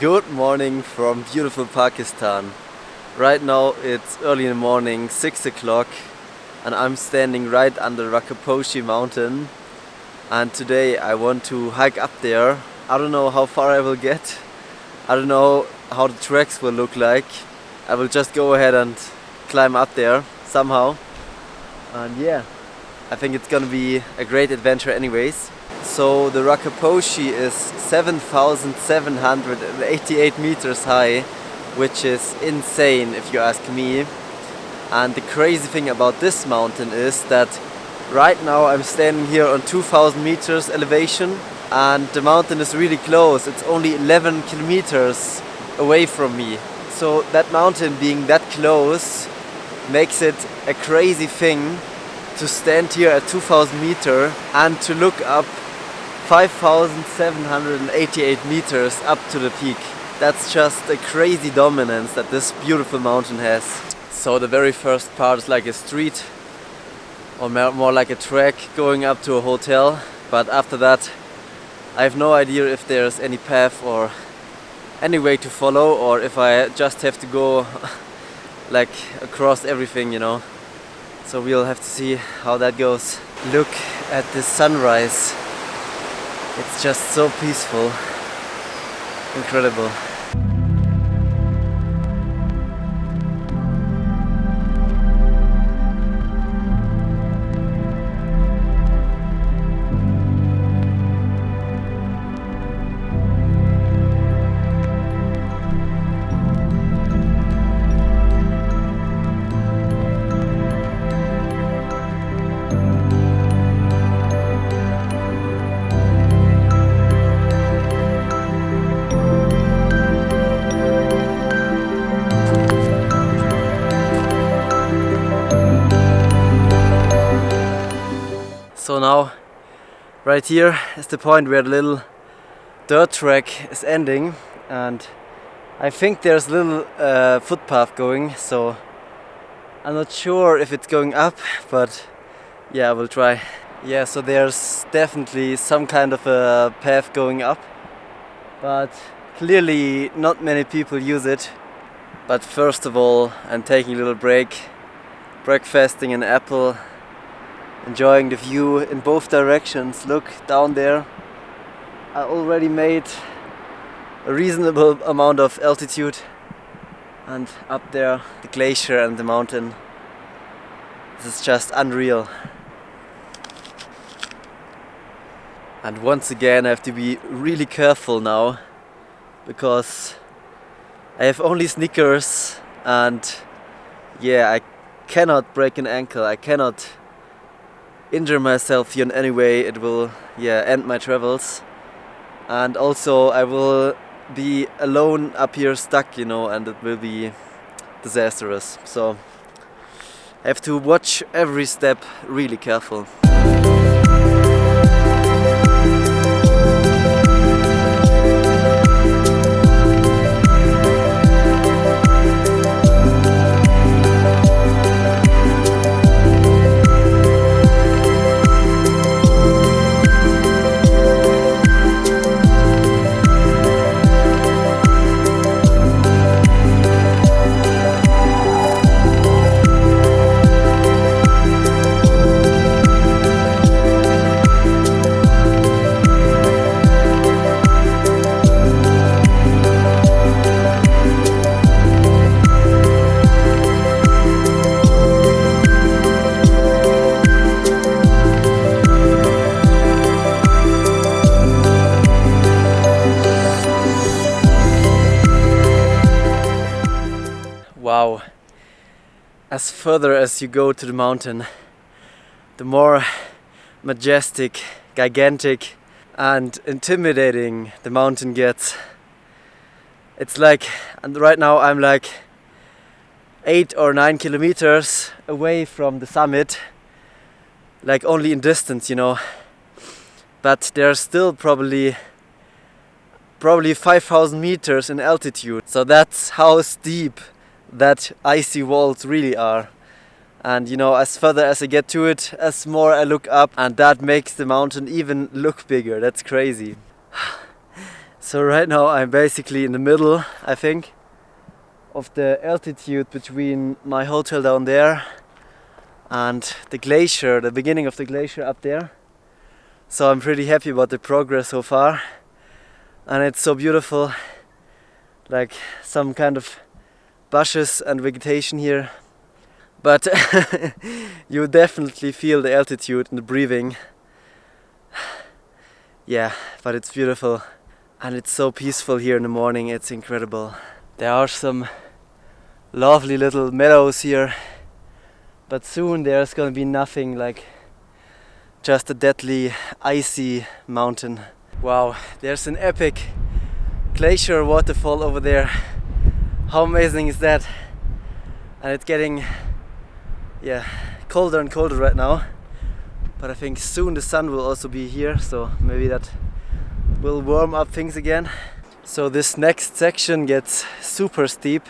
Good morning from beautiful Pakistan. Right now it's early in the morning, 6 o'clock, and I'm standing right under Rakaposhi mountain, and today I want to hike up there. I don't know how far I will get. I don't know how the tracks will look like. I will just go ahead and climb up there somehow. And yeah, I think it's gonna be a great adventure anyways. So the Rakaposhi is 7,788 meters high, which is insane if you ask me. And the crazy thing about this mountain is that right now I'm standing here on 2,000 meters elevation, and the mountain is really close. It's only 11 kilometers away from me. So that mountain being that close makes it a crazy thing to stand here at 2,000 meters and to look up 5,788 meters up to the peak. That's just a crazy dominance that this beautiful mountain has. So the very first part is like a street, or more like a track going up to a hotel. But after that I have no idea if there's any path or any way to follow, or if I just have to go like across everything, you know. So we'll have to see how that goes. Look at this sunrise. It's just so peaceful. Incredible. So now, right here is the point where the little dirt track is ending, and I think there's a little footpath going, so I'm not sure if it's going up, but yeah, I will try. Yeah, so there's definitely some kind of a path going up, but clearly not many people use it. But first of all, I'm taking a little break, breakfasting an apple, enjoying the view in both directions. Look down there. I already made a reasonable amount of altitude, and up there the glacier and the mountain. This is just unreal. And once again I have to be really careful now, because I have only sneakers, and yeah, I cannot break an ankle. I cannot injure myself here in any way. It will end my travels, and also I will be alone up here stuck, you know, and it will be disastrous. So I have to watch every step really careful. Wow, as further as you go to the mountain, the more majestic, gigantic and intimidating the mountain gets. It's like, and right now I'm like 8 or 9 kilometers away from the summit, like only in distance, you know. But there's still probably 5,000 meters in altitude. So that's how steep that icy walls really are. And you know, as further as I get to it, as more I look up, and that makes the mountain even look bigger. That's crazy. So right now I'm basically in the middle, I think, of the altitude between my hotel down there and the glacier, the beginning of the glacier up there. So I'm pretty happy about the progress so far, and it's so beautiful, like some kind of bushes and vegetation here. But you definitely feel the altitude and the breathing. Yeah, but it's beautiful. And it's so peaceful here in the morning, it's incredible. There are some lovely little meadows here, but soon there's gonna be nothing, like just a deadly icy mountain. Wow, there's an epic glacier waterfall over there. How amazing is that? And it's getting colder and colder right now, but I think soon the sun will also be here, so maybe that will warm up things again. So this next section gets super steep,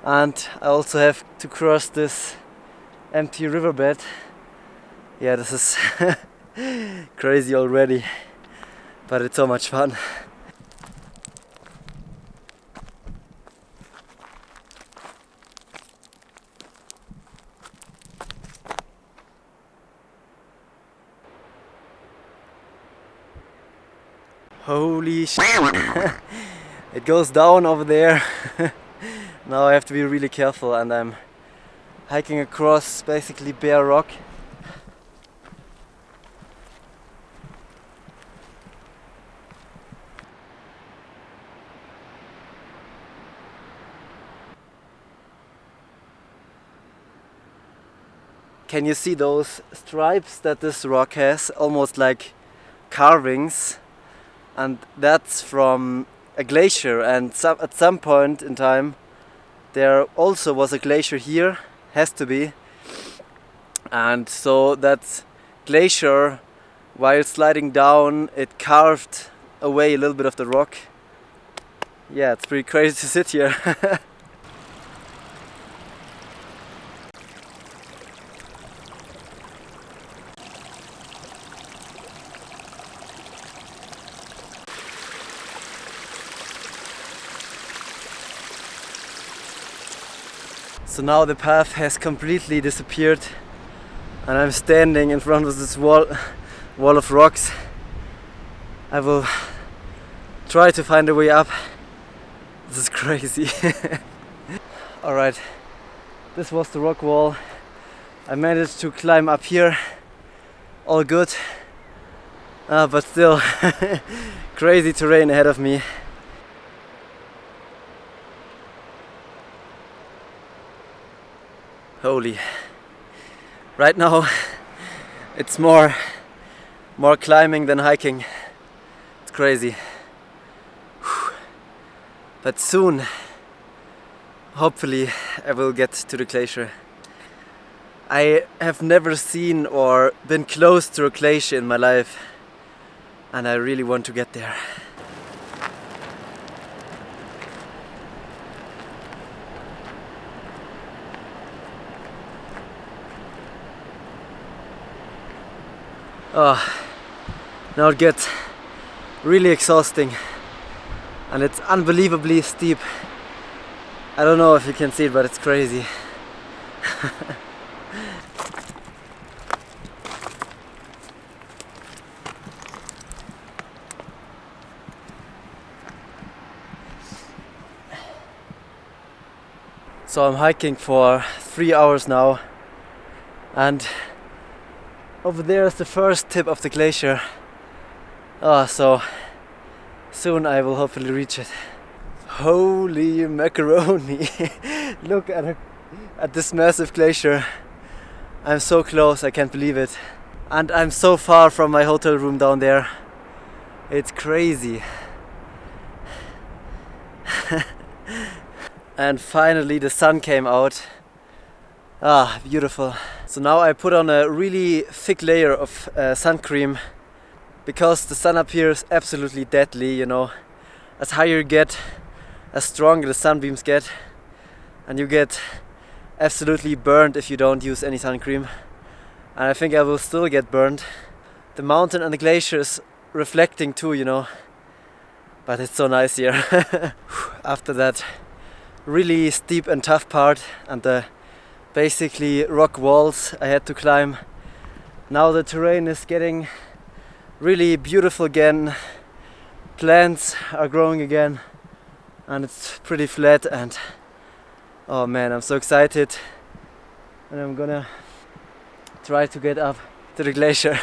and I also have to cross this empty riverbed. Yeah, this is crazy already, but it's so much fun. Holy shit! It goes down over there. Now I have to be really careful, and I'm hiking across basically bare rock. Can you see those stripes that this rock has? Almost like carvings. And that's from a glacier, and at some point in time there also was a glacier here, has to be. And so that glacier, while sliding down, it carved away a little bit of the rock. Yeah, it's pretty crazy to sit here. So now the path has completely disappeared, and I'm standing in front of this wall of rocks. I will try to find a way up. This is crazy. Alright, this was the rock wall. I managed to climb up here. All good. But still, crazy terrain ahead of me. Holy. Right now it's more climbing than hiking. It's crazy. But soon, hopefully, I will get to the glacier. I have never seen or been close to a glacier in my life, and I really want to get there. Oh, now it gets really exhausting, and it's unbelievably steep. I don't know if you can see it, but it's crazy. So I'm hiking for 3 hours now, and over there is the first tip of the glacier. So soon I will hopefully reach it. Holy macaroni! Look at this massive glacier. I'm so close, I can't believe it. And I'm so far from my hotel room down there. It's crazy. And finally the sun came out. Beautiful. So now I put on a really thick layer of sun cream, because the sun up here is absolutely deadly, you know. As higher you get, as stronger the sunbeams get, and you get absolutely burned if you don't use any sun cream. And I think I will still get burned. The mountain and the glacier is reflecting too, you know. but it's so nice here. After that really steep and tough part and the basically rock walls I had to climb, now the terrain is getting really beautiful again. Plants are growing again and it's pretty flat, and oh man, I'm so excited, and I'm gonna try to get up to the glacier.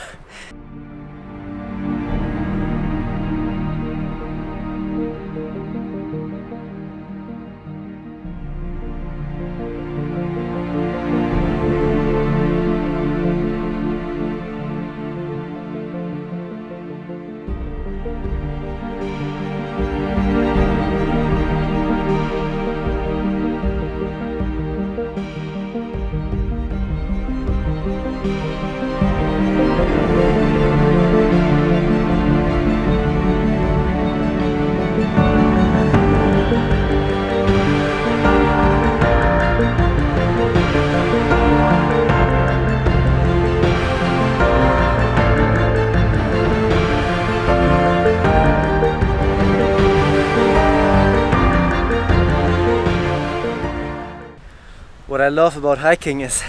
What I love about hiking is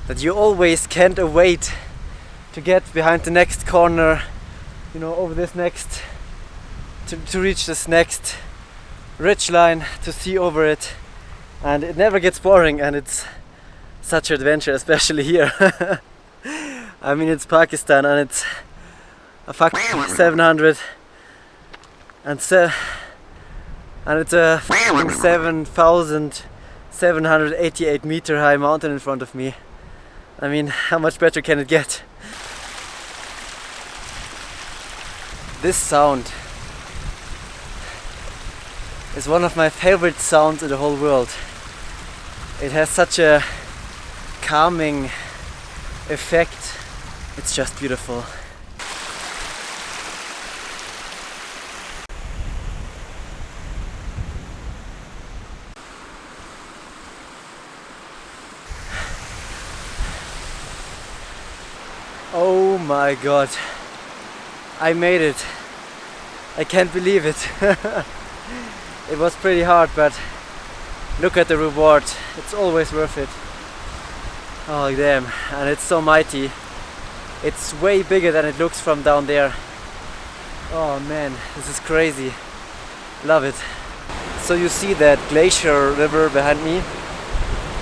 that you always can't wait to get behind the next corner, you know, over this next, to reach this next ridge line, to see over it, and it never gets boring, and it's such an adventure, especially here. I mean, it's Pakistan and it's a fucking 700 and it's a fucking 7,788 meter high mountain in front of me. I mean, how much better can it get? This sound is one of my favorite sounds in the whole world. It has such a calming effect. It's just beautiful. Oh my god, I made it. I can't believe it. It was pretty hard, but look at the reward. It's always worth it. Oh damn, and it's so mighty. It's way bigger than it looks from down there. Oh man, this is crazy. Love it. So you see that Glacier river behind me,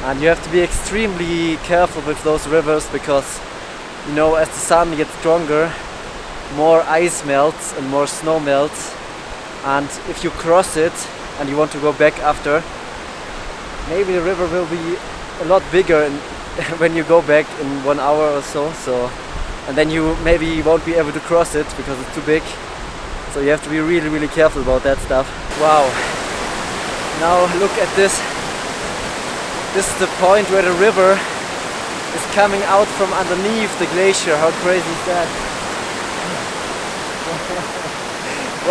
and you have to be extremely careful with those rivers because, you know, as the sun gets stronger, more ice melts and more snow melts, and if you cross it and you want to go back after, maybe the river will be a lot bigger when you go back in 1 hour or so, and then you maybe won't be able to cross it because it's too big. So you have to be really, really careful about that stuff. Wow, now look at this. This is the point where the river is coming out from underneath the glacier. How crazy is that?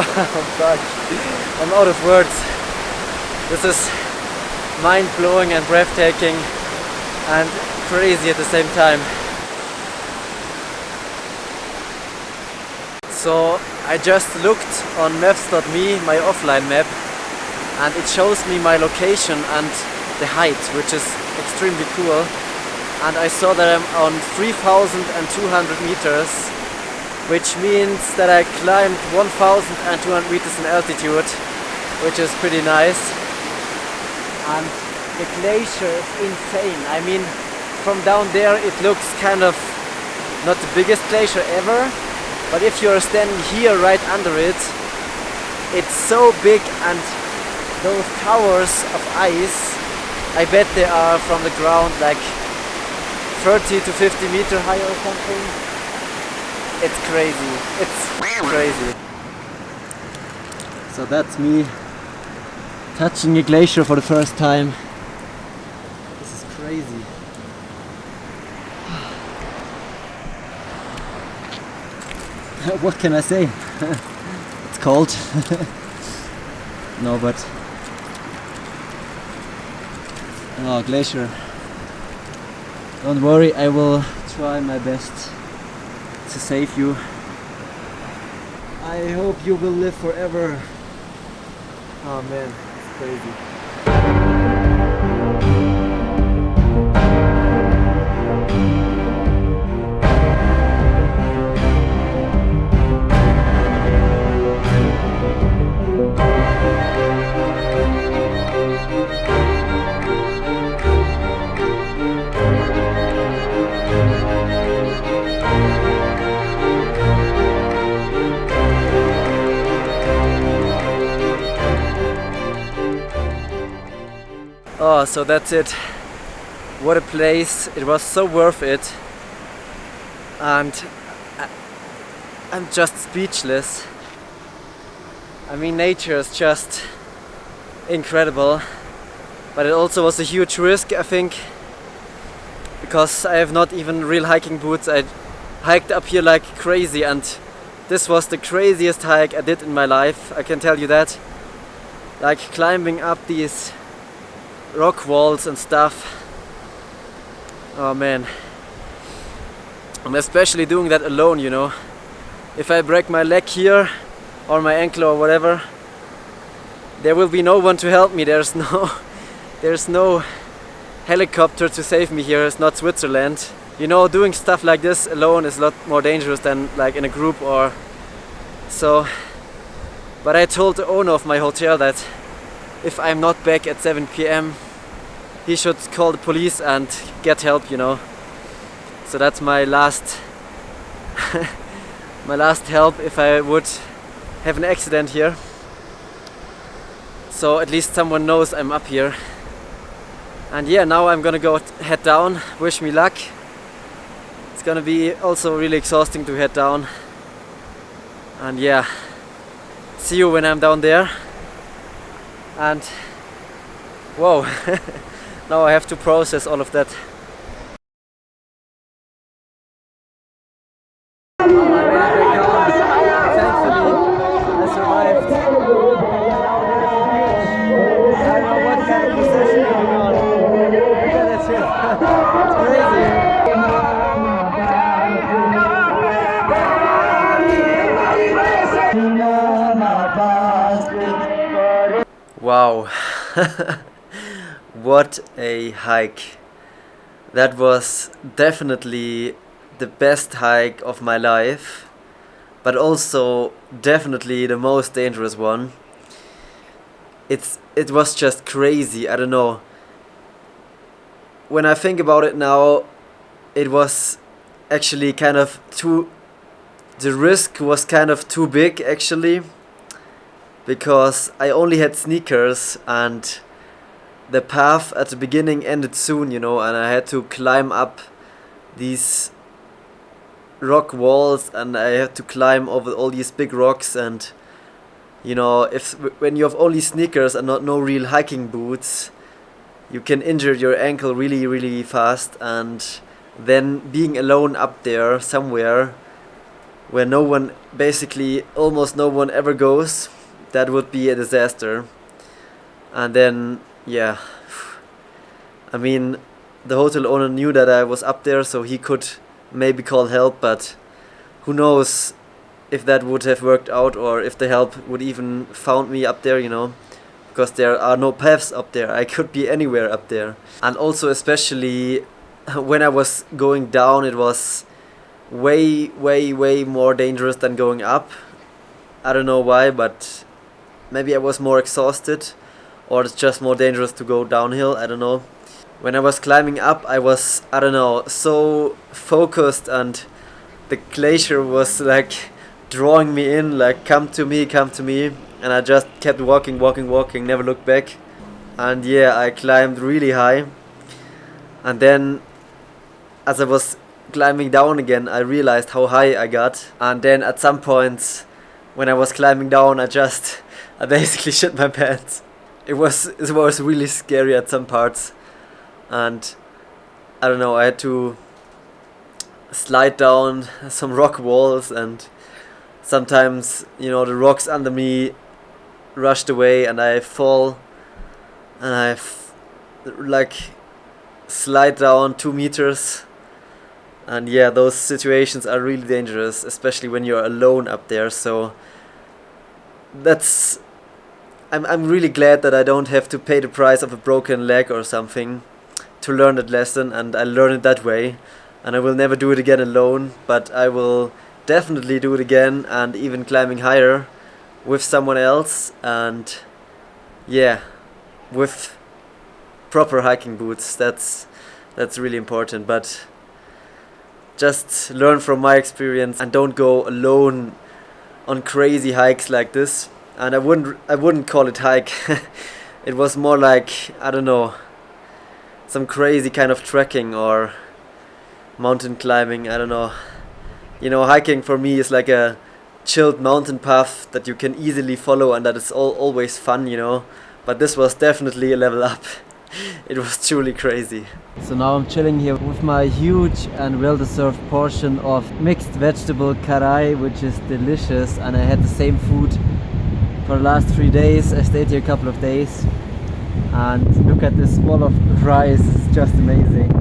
Wow, fuck. I'm out of words. This is mind-blowing and breathtaking and crazy at the same time. So I just looked on maps.me, my offline map, and it shows me my location and the height, which is extremely cool. And I saw that I'm on 3,200 meters, which means that I climbed 1,200 meters in altitude, which is pretty nice. And the glacier is insane. I mean, from down there it looks kind of not the biggest glacier ever, but if you're standing here right under it, it's so big, and those towers of ice, I bet they are from the ground like 30 to 50 meter high or something. It's crazy. It's crazy. So that's me touching a glacier for the first time. This is crazy. What can I say? It's cold. No, but oh, glacier. Don't worry, I will try my best to save you. I hope you will live forever. Oh man, it's crazy. Oh, so that's it. What a place. It was so worth it. And I'm just speechless. I mean, nature is just incredible. But it also was a huge risk, I think, because I have not even real hiking boots. I hiked up here like crazy, and this was the craziest hike I did in my life, I can tell you that. Like climbing up these rock walls and stuff. Oh man. I'm especially doing that alone, you know. If I break my leg here or my ankle or whatever, there will be no one to help me. There's no helicopter to save me here. It's not Switzerland. You know, doing stuff like this alone is a lot more dangerous than like in a group or so. But I told the owner of my hotel that if I'm not back at 7 p.m. he should call the police and get help, you know. So that's my last my last help if I would have an accident here. So at least someone knows I'm up here. And yeah, now I'm gonna go head down. Wish me luck. It's gonna be also really exhausting to head down. And yeah, see you when I'm down there. And whoa, now I have to process all of that. I made it back down. Thankfully, I survived. I don't know what kind of possession going on. Yeah, that's it. It's crazy. Wow. What a hike. That was definitely the best hike of my life, but also definitely the most dangerous one. It was just crazy. I don't know. When I think about it now, it was actually kind of too. The risk was kind of too big actually, because I only had sneakers and the path at the beginning ended soon, you know, and I had to climb up these rock walls and I had to climb over all these big rocks. And you know, when you have only sneakers and no real hiking boots, you can injure your ankle really fast. And then being alone up there somewhere where no one, basically almost no one ever goes, that would be a disaster. And then yeah, I mean, the hotel owner knew that I was up there, so he could maybe call help, but who knows if that would have worked out or if the help would even found me up there, you know, because there are no paths up there. I could be anywhere up there. And also especially when I was going down, it was way more dangerous than going up. I don't know why, but maybe I was more exhausted, or it's just more dangerous to go downhill, I don't know. When I was climbing up, I was, I don't know, so focused, and the glacier was like drawing me in, like come to me, and I just kept walking, never looked back. And yeah, I climbed really high, and then as I was climbing down again, I realized how high I got. And then at some points when I was climbing down, I basically shit my pants. It was really scary at some parts, and I don't know, I had to slide down some rock walls, and sometimes, you know, the rocks under me rushed away and I fall and I like slide down 2 meters. And yeah, those situations are really dangerous, especially when you're alone up there. So that's, I'm really glad that I don't have to pay the price of a broken leg or something to learn that lesson, and I learned it that way, and I will never do it again alone, but I will definitely do it again, and even climbing higher with someone else, and yeah, with proper hiking boots. That's really important. But just learn from my experience and don't go alone on crazy hikes like this. And I wouldn't call it hike. It was more like, I don't know, some crazy kind of trekking or mountain climbing. I don't know. You know, hiking for me is like a chilled mountain path that you can easily follow, and that is always fun, you know. But this was definitely a level up. It was truly crazy. So now I'm chilling here with my huge and well-deserved portion of mixed vegetable karai, which is delicious, and I had the same food for the last 3 days. I stayed here a couple of days, and look at this wall of rice, it's just amazing.